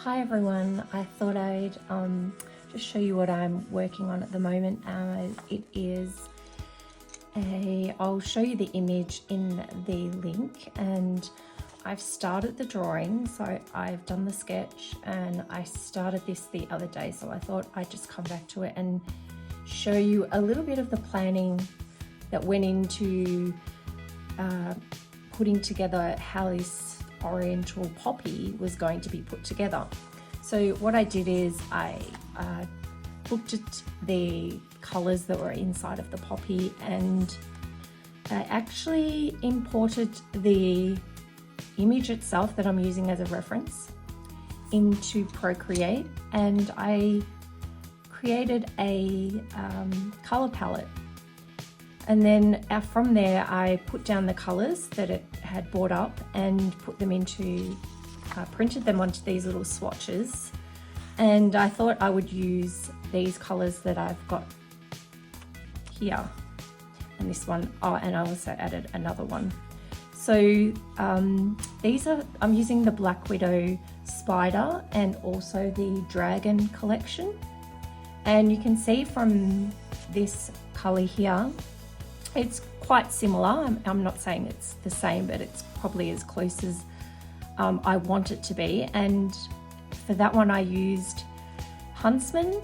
Hi everyone, I thought I'd just show you what I'm working on at the moment. I'll show you the image in the link, and I've started the drawing, so I've done the sketch and I started this the other day, so I thought I'd just come back to it and show you a little bit of the planning that went into putting together how this oriental poppy was going to be put together. So what I did is I looked at the colors that were inside of the poppy, and I actually imported the image itself that I'm using as a reference into Procreate, and I created a color palette. And then from there, I put down the colors that it had brought up and put them into, printed them onto these little swatches. And I thought I would use these colors that I've got here and this one. Oh, and I also added another one. So I'm using the Black Widow Spider and also the Dragon collection. And you can see from this color here, it's quite similar. I'm not saying it's the same, but it's probably as close as I want it to be. And for that one, I used Huntsman,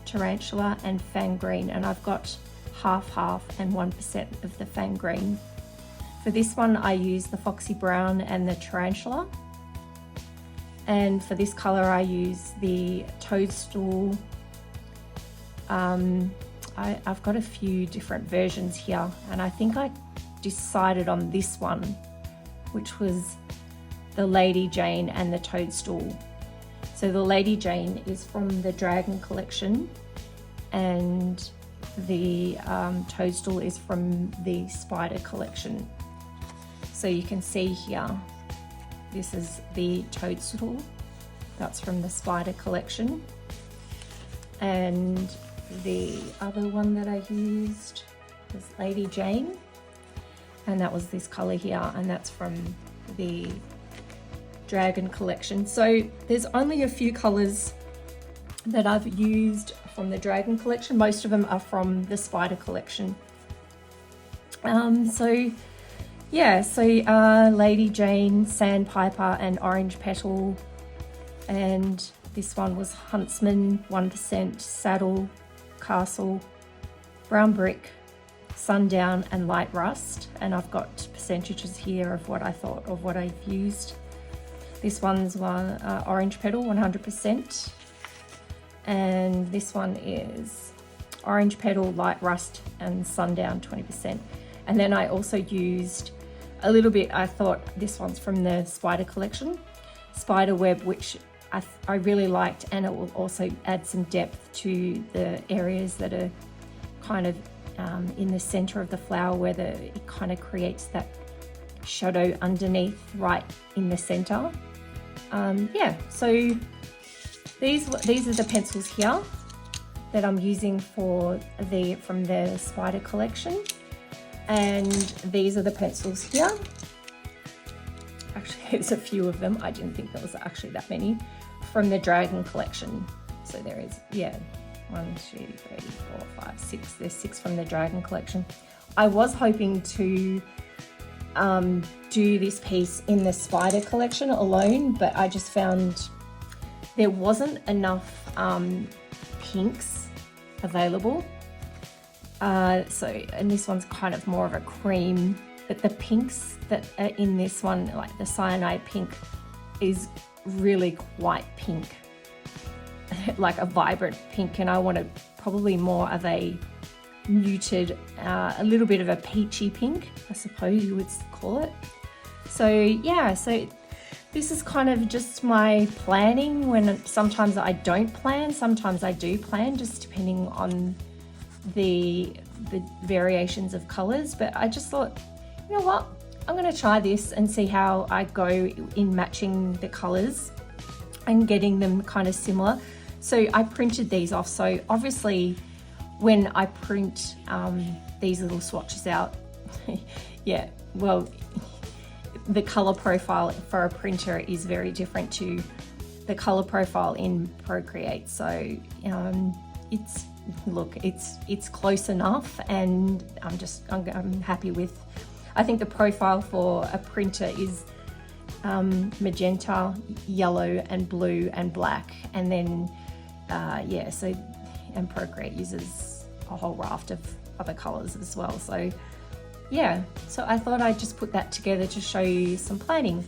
Tarantula, and Fang Green, and I've got half and 1% of the Fang Green. For this one, I used the Foxy Brown and the Tarantula. And for this color, I used the Toadstool. I've got a few different versions here, and I think I decided on this one, which was the Lady Jane and the Toadstool. So the Lady Jane is from the Dragon collection, and the Toadstool is from the Spider collection. So you can see here, this is the Toadstool, that's from the Spider collection. And the other one that I used was Lady Jane, and that was this color here, and that's from the Dragon collection. So there's only a few colors that I've used from the Dragon collection. Most of them are from the Spider collection. Lady Jane, Sandpiper, and Orange Petal, and this one was Huntsman, 1%, Saddle, Castle, Brown Brick, Sundown, and Light Rust. And I've got percentages here of what I thought of what I've used. This one's Orange Petal, 100%. And this one is Orange Petal, Light Rust, and Sundown, 20%. And then I also used a little bit, I thought this one's from the Spider collection, Spider Web, which I really liked, and it will also add some depth to the areas that are kind of in the center of the flower, where it kind of creates that shadow underneath right in the center. So these are the pencils here that I'm using from the Spider collection, and these are the pencils here. Actually, there's a few of them. I didn't think there was actually that many from the Dragon collection. So there is, 1, 2, 3, 4, 5, 6. There's 6 from the Dragon collection. I was hoping to do this piece in the Spider collection alone, but I just found there wasn't enough pinks available. And this one's kind of more of a cream, but the pinks that are in this one, like the cyanide pink, is really quite pink, like a vibrant pink, and I wanted probably more of a muted, a little bit of a peachy pink, I suppose you would call it. So this is kind of just my planning, when sometimes I don't plan, sometimes I do plan, just depending on the variations of colors. But I just thought, you know what, I'm going to try this and see how I go in matching the colors and getting them kind of similar. So I printed these off. So obviously when I print these little swatches out, the color profile for a printer is very different to the color profile in Procreate. So it's close enough, and I'm happy with. I think the profile for a printer is magenta, yellow, and blue and black, and then and Procreate uses a whole raft of other colors as well. So yeah, so I thought I'd just put that together to show you some planning.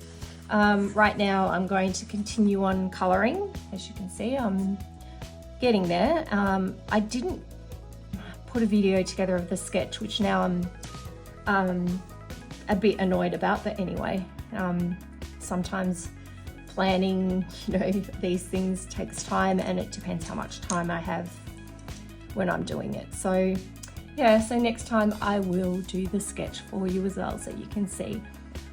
Right now I'm going to continue on coloring. As you can see, I'm getting there. I didn't put a video together of the sketch, which now I'm a bit annoyed about, but anyway, sometimes planning, these things takes time, and it depends how much time I have when I'm doing it. So yeah, so next time I will do the sketch for you as well, so you can see.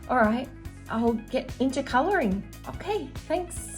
All right, I'll get into coloring. Okay, thanks.